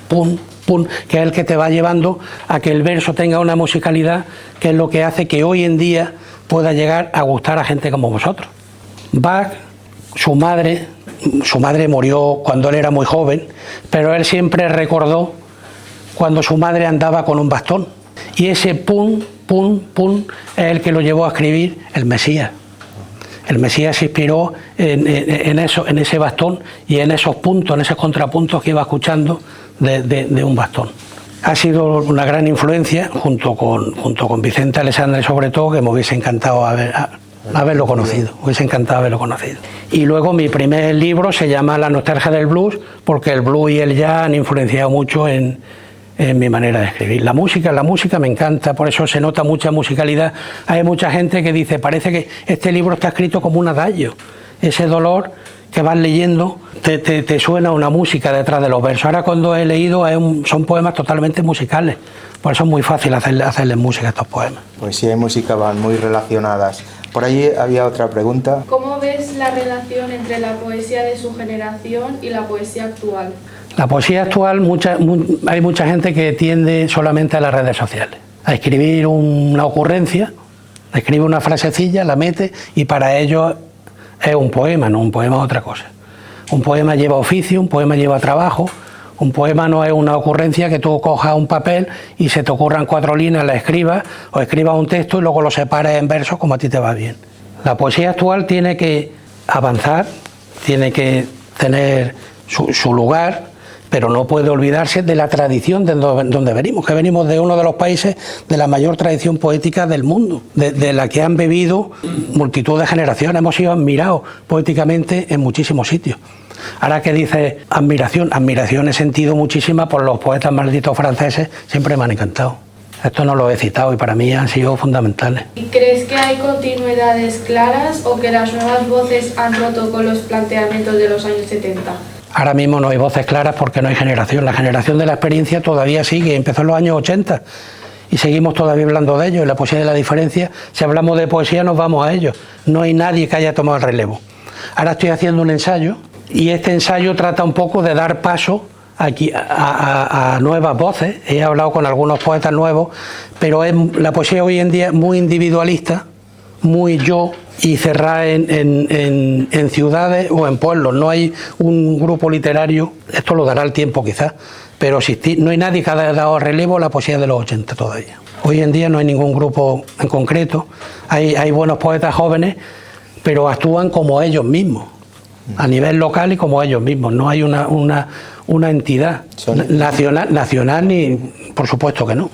pum, pum, que es el que te va llevando a que el verso tenga una musicalidad, que es lo que hace que hoy en día pueda llegar a gustar a gente como vosotros. Bach, su madre murió cuando él era muy joven, pero él siempre recordó cuando su madre andaba con un bastón. Y ese pum, pum, pum es el que lo llevó a escribir el Mesías. El Mesías se inspiró en ese bastón y en esos puntos, en esos contrapuntos que iba escuchando de un bastón. Ha sido una gran influencia, junto con Vicente Alessandre sobre todo, que me hubiese encantado haberlo conocido. Y luego mi primer libro se llama La nostalgia del blues, porque el blues y el jazz han influenciado mucho en mi manera de escribir. La música me encanta, por eso se nota mucha musicalidad. Hay mucha gente que dice, parece que este libro está escrito como un adagio. Ese dolor que vas leyendo, te suena una música detrás de los versos. Ahora cuando he leído son poemas totalmente musicales, por eso es muy fácil hacerle música a estos poemas. Poesía y música van muy relacionadas. Por allí había otra pregunta. ¿Cómo ves la relación entre la poesía de su generación y la poesía actual? La poesía actual, hay mucha gente que tiende solamente a las redes sociales, a escribir una ocurrencia, escribe una frasecilla, la mete y para ellos es un poema, no un poema es otra cosa. Un poema lleva oficio, un poema lleva trabajo, un poema no es una ocurrencia que tú cojas un papel y se te ocurran 4 líneas, la escribas o escribas un texto y luego lo separes en versos como a ti te va bien. La poesía actual tiene que avanzar, tiene que tener su lugar, pero no puede olvidarse de la tradición de donde venimos, que venimos de uno de los países de la mayor tradición poética del mundo, de la que han bebido multitud de generaciones, hemos sido admirados poéticamente en muchísimos sitios. Ahora que dices admiración he sentido muchísima por los poetas malditos franceses, siempre me han encantado. Esto no lo he citado y para mí han sido fundamentales. ¿Y crees que hay continuidades claras o que las nuevas voces han roto con los planteamientos de los años 70? Ahora mismo no hay voces claras porque no hay generación. La generación de la experiencia todavía sigue, empezó en los años 80 y seguimos todavía hablando de ello. En la poesía de la diferencia, si hablamos de poesía nos vamos a ello. No hay nadie que haya tomado el relevo. Ahora estoy haciendo un ensayo y este ensayo trata un poco de dar paso aquí a nuevas voces. He hablado con algunos poetas nuevos, pero la poesía hoy en día es muy individualista, muy yo, y cerrada en ciudades o en pueblos. No hay un grupo literario, esto lo dará el tiempo quizás, pero no hay nadie que haya dado relevo a la poesía de los 80 todavía. Hoy en día no hay ningún grupo en concreto, hay buenos poetas jóvenes, pero actúan como ellos mismos, a nivel local y como ellos mismos. No hay una entidad nacional ni, por supuesto que no.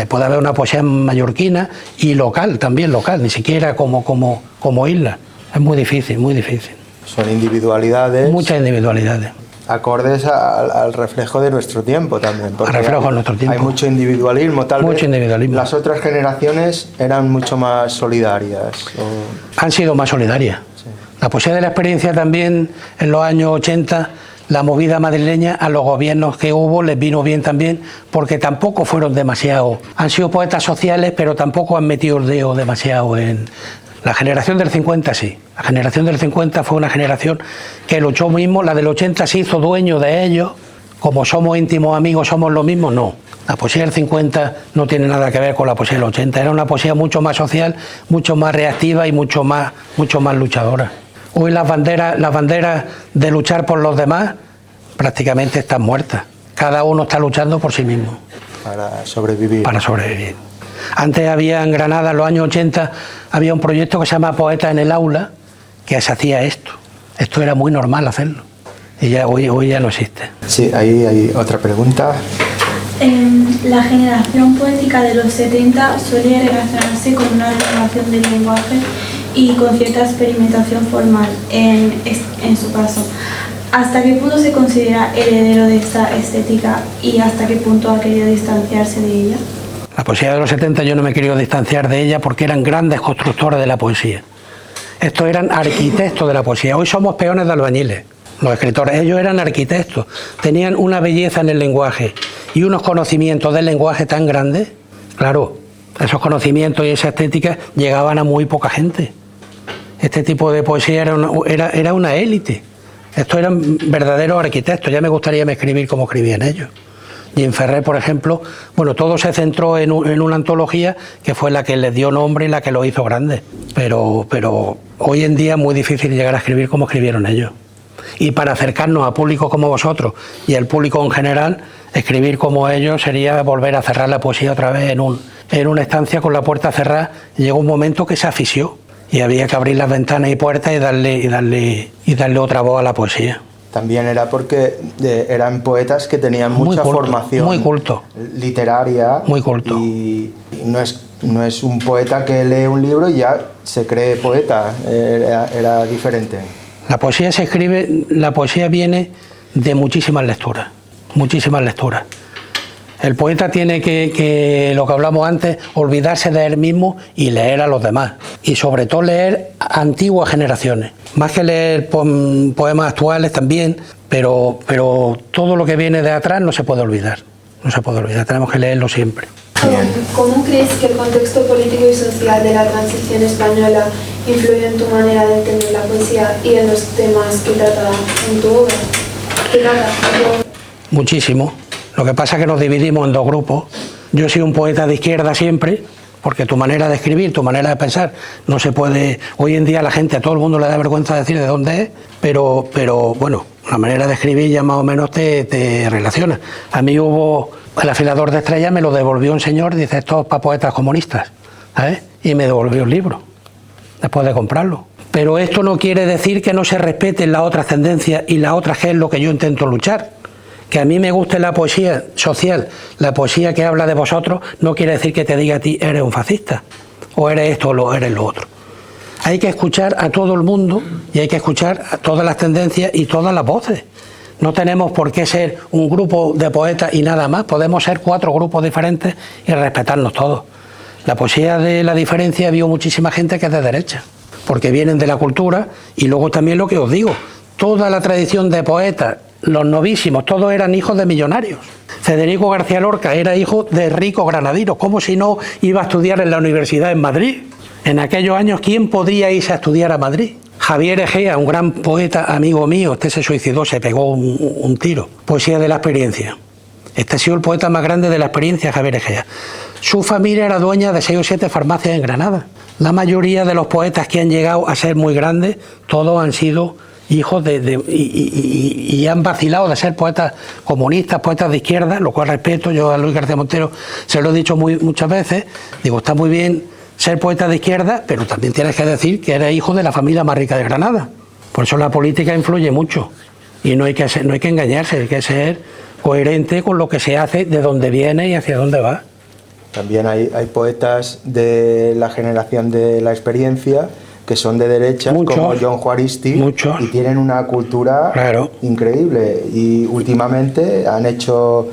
Puede haber una poesía mallorquina y local, también local, ni siquiera como isla. Es muy difícil, muy difícil. Son individualidades. Muchas individualidades. acordes al reflejo de nuestro tiempo también. Al reflejo de nuestro tiempo. Hay mucho individualismo, tal vez. Mucho individualismo. Las otras generaciones eran mucho más solidarias. Han sido más solidarias. Sí. La poesía de la experiencia también, en los años 80, la movida madrileña, a los gobiernos que hubo les vino bien también, porque tampoco fueron demasiado. Han sido poetas sociales, pero tampoco han metido el dedo demasiado en... La generación del 50 sí. La generación del 50 fue una generación que luchó mismo. La del 80 se hizo dueño de ellos. Como somos íntimos amigos, somos lo mismo, no. La poesía del 50 no tiene nada que ver con la poesía del 80. Era una poesía mucho más social, mucho más reactiva y mucho más luchadora. Hoy las banderas de luchar por los demás prácticamente están muertas. Cada uno está luchando por sí mismo. Para sobrevivir. Para sobrevivir. Antes había en Granada, en los años 80, había un proyecto que se llama Poetas en el Aula, que se hacía esto. Esto era muy normal hacerlo. Y ya, hoy ya no existe. Sí, ahí hay otra pregunta. La generación poética de los 70 suele relacionarse con una renovación del lenguaje y con cierta experimentación formal en su caso. ¿Hasta qué punto se considera heredero de esta estética y hasta qué punto ha querido distanciarse de ella? La poesía de los 70 yo no me he querido distanciar de ella porque eran grandes constructores de la poesía. Estos eran arquitectos de la poesía. Hoy somos peones de albañiles, los escritores. Ellos eran arquitectos. Tenían una belleza en el lenguaje y unos conocimientos del lenguaje tan grandes. Claro, esos conocimientos y esa estética llegaban a muy poca gente. Este tipo de poesía era una élite. Estos eran verdaderos arquitectos. Ya me gustaría escribir como escribían ellos. Y en Ferrer, por ejemplo, bueno, todo se centró en una antología que fue la que les dio nombre y la que lo hizo grande. Pero hoy en día es muy difícil llegar a escribir como escribieron ellos. Y para acercarnos a públicos como vosotros y al público en general, escribir como ellos sería volver a cerrar la poesía otra vez en una estancia con la puerta cerrada. Llegó un momento que se asfixió y había que abrir las ventanas y puertas y darle otra voz a la poesía. También era porque eran poetas que tenían mucha formación muy culto, literaria. Muy culto. Y no es un poeta que lee un libro y ya se cree poeta. Era diferente. La poesía se escribe, la poesía viene de muchísimas lecturas. Muchísimas lecturas. El poeta tiene que, lo que hablamos antes, olvidarse de él mismo y leer a los demás. Y sobre todo leer a antiguas generaciones. Más que leer poemas actuales también, pero todo lo que viene de atrás no se puede olvidar. No se puede olvidar, tenemos que leerlo siempre. ¿Cómo crees que el contexto político y social de la transición española influye en tu manera de entender la poesía y en los temas que trata en tu obra? Muchísimo. Lo que pasa es que nos dividimos en dos grupos. Yo soy un poeta de izquierda siempre, porque tu manera de escribir, tu manera de pensar, no se puede... Hoy en día a la gente, a todo el mundo le da vergüenza decir de dónde es, pero bueno, la manera de escribir ya más o menos te relaciona. A mí hubo... El afilador de estrellas me lo devolvió un señor, dice, esto es para poetas comunistas, ¿sabes? Y me devolvió el libro, después de comprarlo. Pero esto no quiere decir que no se respeten las otras tendencias y las otras, que es lo que yo intento luchar. Que a mí me guste la poesía social, la poesía que habla de vosotros, no quiere decir que te diga a ti, eres un fascista, o eres esto o eres lo otro. Hay que escuchar a todo el mundo y hay que escuchar a todas las tendencias y todas las voces. No tenemos por qué ser un grupo de poetas y nada más, podemos ser 4 grupos diferentes y respetarnos todos. La poesía de la diferencia vio muchísima gente que es de derecha, porque vienen de la cultura y luego también lo que os digo, toda la tradición de poetas, los novísimos, todos eran hijos de millonarios. Federico García Lorca era hijo de ricos granadinos, como si no iba a estudiar en la universidad en Madrid. En aquellos años, ¿quién podría irse a estudiar a Madrid? Javier Egea, un gran poeta amigo mío, este se suicidó, se pegó un tiro. Poesía de la experiencia. Este ha sido el poeta más grande de la experiencia, Javier Egea. Su familia era dueña de 6 o 7 farmacias en Granada. La mayoría de los poetas que han llegado a ser muy grandes, todos han sido hijos y han vacilado de ser poetas comunistas, poetas de izquierda, lo cual respeto. Yo a Luis García Montero se lo he dicho muchas veces, digo, está muy bien ser poeta de izquierda, pero también tienes que decir que eres hijo de la familia más rica de Granada. Por eso la política influye mucho y no hay que engañarse, hay que ser coherente con lo que se hace, de dónde viene y hacia dónde va. También hay poetas de la generación de la experiencia que son de derechas, Muchos, como John Juaristi, muchos. y tienen una cultura Claro. increíble. Y últimamente han hecho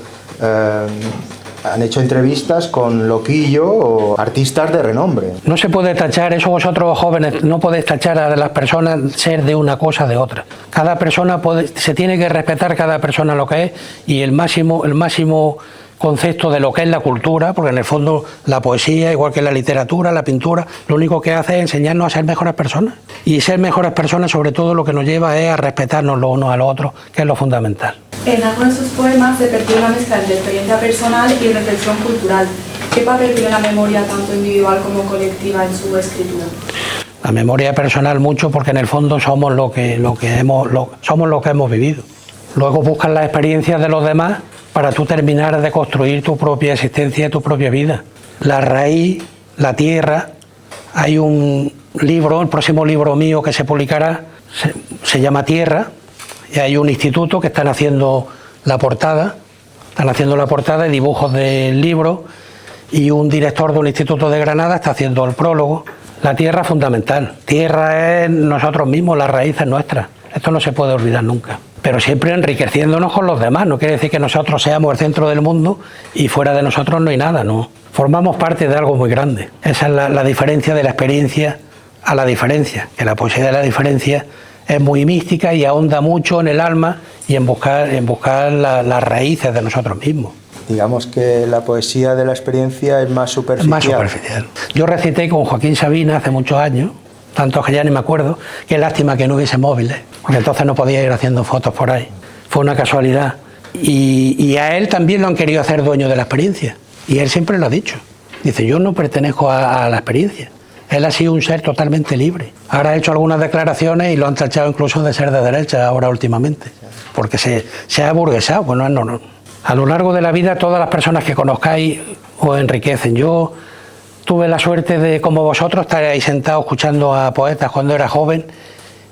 entrevistas con Loquillo o artistas de renombre. No se puede tachar, eso vosotros jóvenes, no podéis tachar a las personas ser de una cosa de otra. Cada persona se tiene que respetar cada persona lo que es, y el máximo concepto de lo que es la cultura, porque en el fondo la poesía, igual que la literatura, la pintura, lo único que hace es enseñarnos a ser mejores personas. Y ser mejores personas, sobre todo, lo que nos lleva es a respetarnos los unos a los otros, que es lo fundamental. En algunos de sus poemas se percibe una mezcla entre experiencia personal y reflexión cultural. ¿Qué papel tiene la memoria tanto individual como colectiva en su escritura? La memoria personal mucho, porque en el fondo somos lo que hemos vivido. Luego buscas las experiencias de los demás para tú terminar de construir tu propia existencia y tu propia vida. La raíz, la tierra. Hay un libro, el próximo libro mío que se publicará, se llama Tierra, y hay un instituto que están haciendo la portada y dibujos del libro, y un director de un instituto de Granada está haciendo el prólogo. La tierra es fundamental. Tierra es nosotros mismos, las raíces nuestras. Esto no se puede olvidar nunca. Pero siempre enriqueciéndonos con los demás. No quiere decir que nosotros seamos el centro del mundo y fuera de nosotros no hay nada, no. Formamos parte de algo muy grande. Esa es la diferencia de la experiencia a la diferencia. Que la poesía de la diferencia es muy mística y ahonda mucho en el alma y en buscar las raíces de nosotros mismos. Digamos que la poesía de la experiencia es más superficial. Más superficial. Yo recité con Joaquín Sabina hace muchos años, tantos que ya ni me acuerdo. Qué lástima que no hubiese móviles, porque entonces no podía ir haciendo fotos por ahí. Fue una casualidad. Y a él también lo han querido hacer dueño de la experiencia. Y él siempre lo ha dicho. Dice, yo no pertenezco a la experiencia. Él ha sido un ser totalmente libre. Ahora ha hecho algunas declaraciones y lo han tachado incluso de ser de derecha ahora últimamente. Porque se ha aburguesado, pues no. A lo largo de la vida todas las personas que conozcáis os enriquecen. Yo tuve la suerte de, como vosotros, estar ahí sentado escuchando a poetas cuando era joven,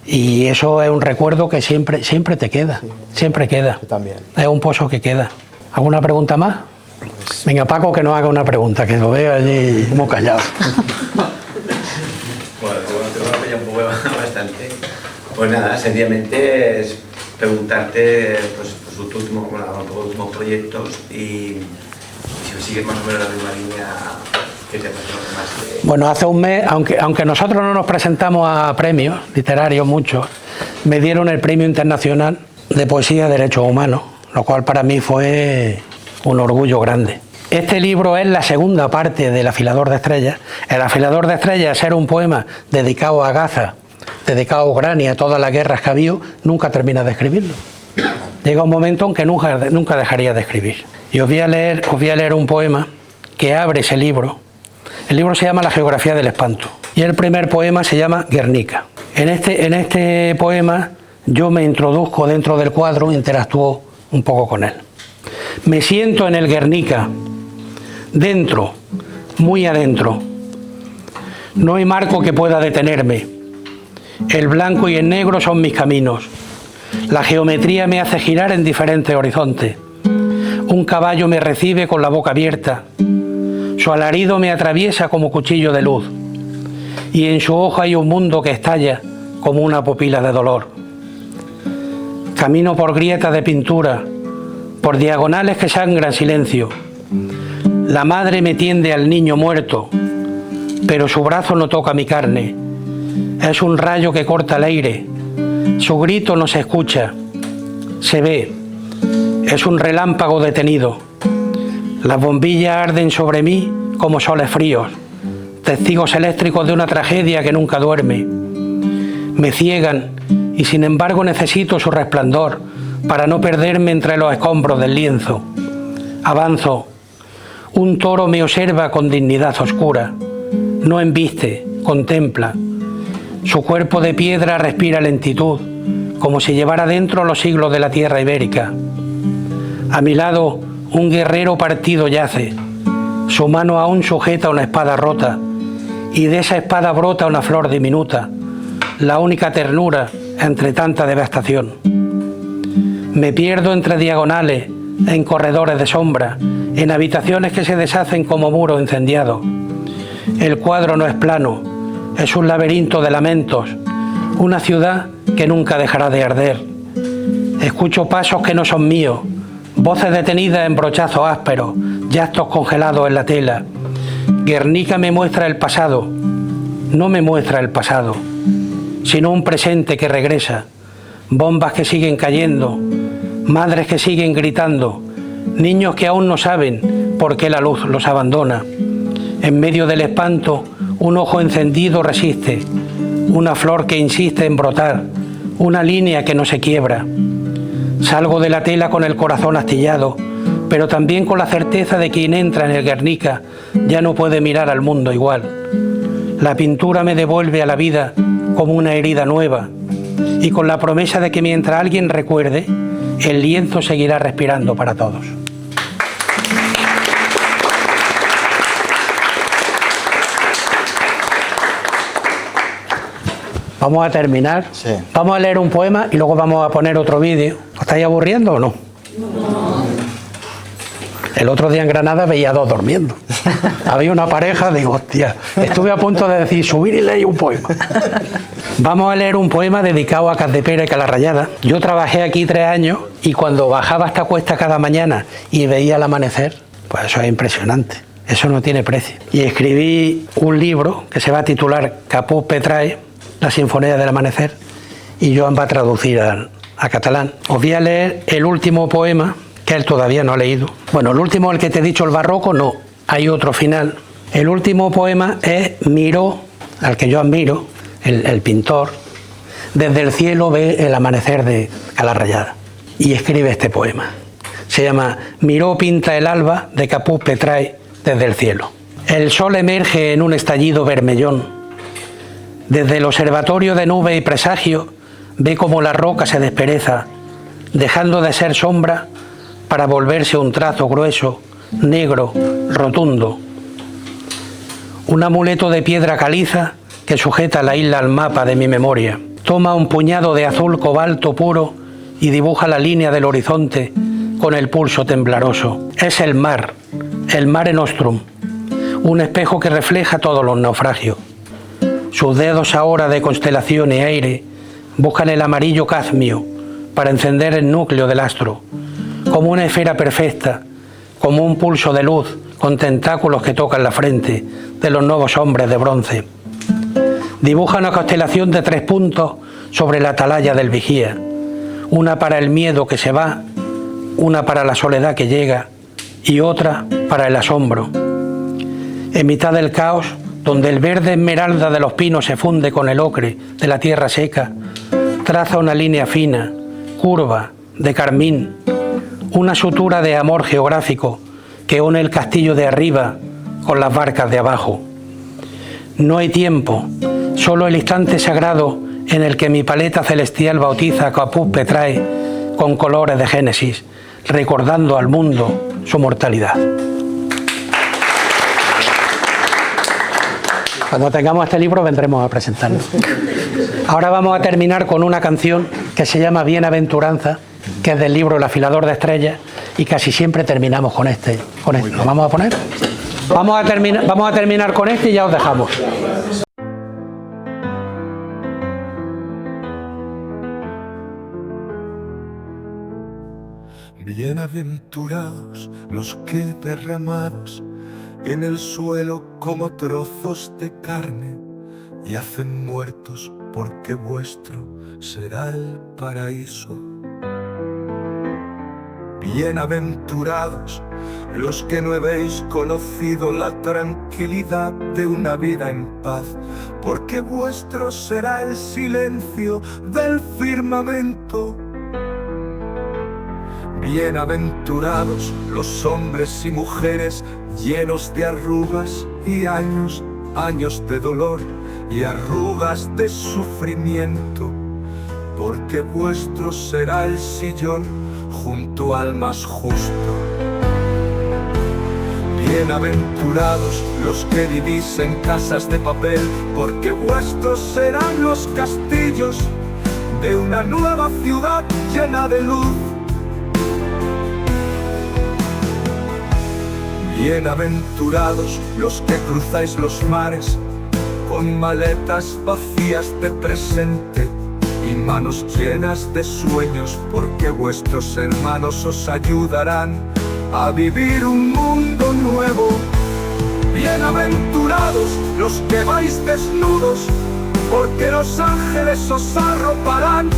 y eso es un recuerdo que siempre te queda, siempre queda. Yo también. Es un pozo que queda. ¿Alguna pregunta más? Venga, Paco, que nos haga una pregunta, que lo veo allí muy callado. Bueno, tengo ya un poco bastante. Pues nada, sencillamente es preguntarte pues tus últimos proyectos y si sigues más o menos la misma línea que te pasó más. Bueno, hace un mes, aunque nosotros no nos presentamos a premios literarios muchos, me dieron el Premio Internacional de Poesía y Derechos Humanos, lo cual para mí fue un orgullo grande. Este libro es la segunda parte del Afilador de Estrellas. El Afilador de Estrellas era un poema dedicado a Gaza, dedicado a Ucrania, a todas las guerras que ha habido. Nunca termina de escribirlo. Llega un momento en que nunca dejaría de escribir. Y os voy a leer un poema que abre ese libro. El libro se llama La Geografía del Espanto y el primer poema se llama Guernica. En este poema yo me introduzco dentro del cuadro e interactúo un poco con él. Me siento en el Guernica, dentro, muy adentro. No hay marco que pueda detenerme. El blanco y el negro son mis caminos. La geometría me hace girar en diferentes horizontes. Un caballo me recibe con la boca abierta. Su alarido me atraviesa como cuchillo de luz. Y en su ojo hay un mundo que estalla como una pupila de dolor. Camino por grietas de pintura, por diagonales que sangran silencio. La madre me tiende al niño muerto, pero su brazo no toca mi carne. Es un rayo que corta el aire. Su grito no se escucha, se ve. Es un relámpago detenido. Las bombillas arden sobre mí como soles fríos, testigos eléctricos de una tragedia que nunca duerme. Me ciegan y sin embargo necesito su resplandor para no perderme entre los escombros del lienzo. Avanzo. Un toro me observa con dignidad oscura. No embiste, contempla. Su cuerpo de piedra respira lentitud, como si llevara dentro los siglos de la tierra ibérica. A mi lado, un guerrero partido yace. Su mano aún sujeta una espada rota, y de esa espada brota una flor diminuta, la única ternura entre tanta devastación. Me pierdo entre diagonales, en corredores de sombra, en habitaciones que se deshacen como muros incendiados. El cuadro no es plano, Es un laberinto de lamentos, una ciudad que nunca dejará de arder. Escucho pasos que no son míos, voces detenidas en brochazos ásperos, llantos congelados en la tela. Guernica me muestra el pasado, no me muestra el pasado, sino un presente que regresa. Bombas que siguen cayendo, madres que siguen gritando, niños que aún no saben por qué la luz los abandona. En medio del espanto, un ojo encendido resiste, una flor que insiste en brotar, una línea que no se quiebra. Salgo de la tela con el corazón astillado, pero también con la certeza de que quien entra en el Guernica ya no puede mirar al mundo igual. La pintura me devuelve a la vida como una herida nueva, y con la promesa de que mientras alguien recuerde, el lienzo seguirá respirando para todos. Vamos a terminar. Sí. Vamos a leer un poema y luego vamos a poner otro vídeo. ¿Os estáis aburriendo o no? No. El otro día en Granada veía a dos durmiendo. Había una pareja, digo, hostia, estuve a punto de decir, subir y leer un poema. Vamos a leer un poema dedicado a Capdepera y Calarrayada. Yo trabajé aquí 3 años y cuando bajaba esta cuesta cada mañana y veía el amanecer, pues eso es impresionante. Eso no tiene precio. Y escribí un libro que se va a titular Caput Petrae, la Sinfonía del Amanecer, y Joan va a traducir a catalán. Os voy a leer el último poema, que él todavía no ha leído. Bueno, el último, el que te he dicho, el barroco, no. Hay otro final. El último poema es Miró, al que yo admiro, el pintor, desde el cielo ve el amanecer de Calarrayada. Y escribe este poema. Se llama Miró pinta el alba de Caput Petrae desde el cielo. El sol emerge en un estallido vermellón. Desde el observatorio de nube y presagio, ve cómo la roca se despereza, dejando de ser sombra para volverse un trazo grueso, negro, rotundo. Un amuleto de piedra caliza que sujeta la isla al mapa de mi memoria. Toma un puñado de azul cobalto puro y dibuja la línea del horizonte con el pulso tembloroso. Es el Mare Nostrum, un espejo que refleja todos los naufragios. Sus dedos ahora de constelación y aire buscan el amarillo cadmio para encender el núcleo del astro, como una esfera perfecta, como un pulso de luz con tentáculos que tocan la frente de los nuevos hombres de bronce. Dibuja una constelación de 3 puntos sobre la atalaya del vigía, una para el miedo que se va, una para la soledad que llega y otra para el asombro. En mitad del caos, donde el verde esmeralda de los pinos se funde con el ocre de la tierra seca, traza una línea fina, curva, de carmín, una sutura de amor geográfico que une el castillo de arriba con las barcas de abajo. No hay tiempo, solo el instante sagrado en el que mi paleta celestial bautiza a Caput Petrae con colores de Génesis, recordando al mundo su mortalidad. Cuando tengamos este libro vendremos a presentarlo. Ahora vamos a terminar con una canción que se llama Bienaventuranza, que es del libro El afilador de estrellas, y casi siempre terminamos con este. ¿Lo vamos a poner? Vamos a terminar con este y ya os dejamos. Bienaventurados los que derramados en el suelo como trozos de carne yacen muertos, porque vuestro será el paraíso. Bienaventurados los que no habéis conocido la tranquilidad de una vida en paz, porque vuestro será el silencio del firmamento. Bienaventurados los hombres y mujeres llenos de arrugas y años de dolor y arrugas de sufrimiento, porque vuestro será el sillón junto al más justo. Bienaventurados los que vivís en casas de papel, porque vuestros serán los castillos de una nueva ciudad llena de luz. Bienaventurados los que cruzáis los mares con maletas vacías de presente y manos llenas de sueños, porque vuestros hermanos os ayudarán a vivir un mundo nuevo. Bienaventurados los que vais desnudos, porque los ángeles os arroparán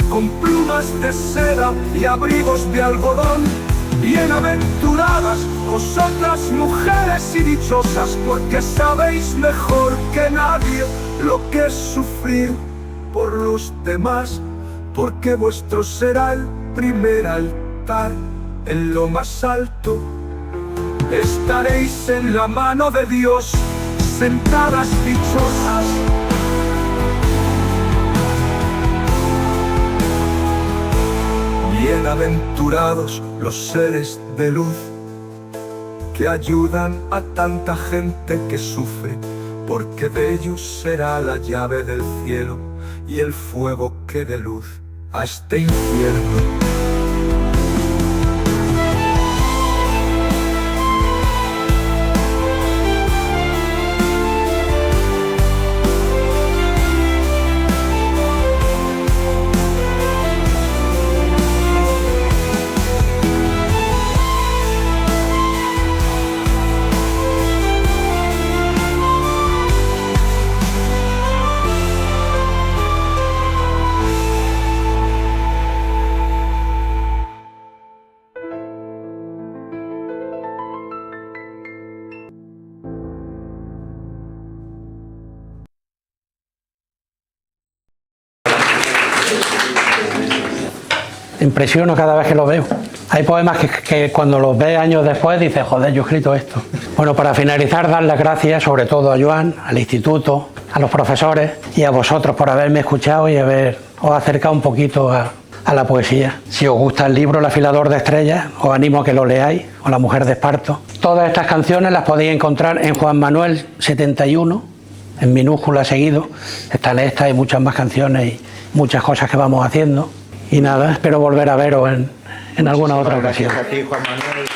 con plumas de seda y abrigos de algodón. Bienaventuradas vosotras mujeres y dichosas, porque sabéis mejor que nadie lo que es sufrir por los demás, porque vuestro será el primer altar en lo más alto. Estaréis en la mano de Dios, sentadas dichosas. Bienaventurados los seres de luz, que ayudan a tanta gente que sufre, porque de ellos será la llave del cielo y el fuego que dé luz a este infierno. Impresiono cada vez que lo veo. Hay poemas que cuando los ves años después dices, joder, yo he escrito esto. Bueno, para finalizar, dar las gracias sobre todo a Joan, al instituto, a los profesores y a vosotros por haberme escuchado y haberos acercado un poquito a la poesía. Si os gusta el libro El afilador de estrellas, os animo a que lo leáis, o La mujer de Esparto. Todas estas canciones las podéis encontrar en Juan Manuel 71, en minúscula seguido. Están estas y muchas más canciones y muchas cosas que vamos haciendo. Y nada, espero volver a veros en alguna otra ocasión. Gracias a ti, Juan Manuel.